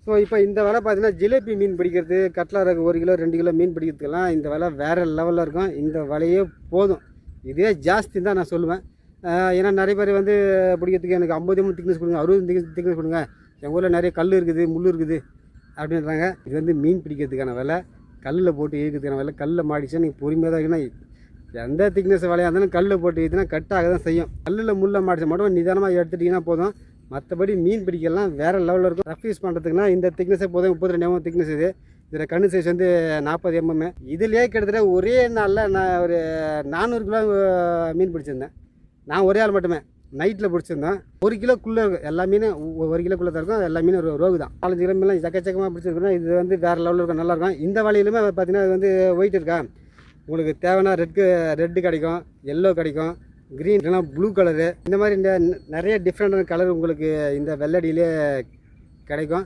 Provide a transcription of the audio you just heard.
So இப்போ இந்த வலை பார்த்தீங்கன்னா ஜிலேபி மீன் பிடிக்கிறது, கட்லா ரகு 1 கிலோ 2 கிலோ மீன் பிடிக்கிறதுக்கெல்லாம் இந்த வலை வேறு லெவலில் இருக்கும். இந்த வலையே போதும், இதே ஜாஸ்தி தான் நான் சொல்லுவேன். ஏன்னா நிறைய பேர் வந்து பிடிக்கிறதுக்கு எனக்கு 50 திக்னஸ் கொடுங்க, 60 திக்னஸ் கொடுங்க, எங்கள் ஊரில் நிறைய கல் இருக்குது, முள் இருக்குது அப்படின்றாங்க. இது வந்து மீன் பிடிக்கிறதுக்கான வலை, கல்லில் போட்டு இழுக்கிறதுக்கான வலை. கல்லில் மாடிச்சா நீங்கள் பொறுமையாக தான் இருக்குன்னா எந்த திக்னஸ் வலையாக இருந்தாலும் கல்லில் போட்டு இழுத்துனா கட்டாக தான் செய்யும். கல்லில் முள்ளை மாடிச்சா மட்டும் நிதானமாக எடுத்துட்டிங்கன்னா போதும். மற்றபடி மீன் பிடிக்கலாம் வேறு லெவலில் இருக்கும். ரஃப் யூஸ் பண்ணுறதுக்குன்னா இந்த திக்னஸே போதும். 32 mm திக்னஸ் இது. இதில் கண்ணு சைஸ் வந்து 40 mm. இதுலேயே கிட்டத்தட்ட ஒரே நாளில் நான் ஒரு 400 கிலோ மீன் பிடிச்சிருந்தேன். நான் ஒரே ஆள் மட்டுமே நைட்டில் பிடிச்சிருந்தேன். 1 கிலோக்குள்ளே இருக்கும் எல்லா மீனும், 1 கிலோக்குள்ளே தான் இருக்கும். எல்லா மீனும் ரோகு தான். 4 கிலோ மீன்லாம் சக்கச்சக்கமாக பிடிச்சிருக்கணும். இது வந்து வேறு லெவலில் இருக்கும், நல்லாயிருக்கும். இந்த வலையிலுமே பார்த்தீங்கன்னா இது வந்து ஒயிட் இருக்கா, உங்களுக்கு தேவைன்னா ரெட்டு கிடைக்கும், எல்லோ கிடைக்கும், க்ரீன் இல்லைனா ப்ளூ கலரு, இந்த மாதிரி இந்த நிறைய டிஃப்ரெண்டான கலர் உங்களுக்கு இந்த வெள்ளடியிலே கிடைக்கும்.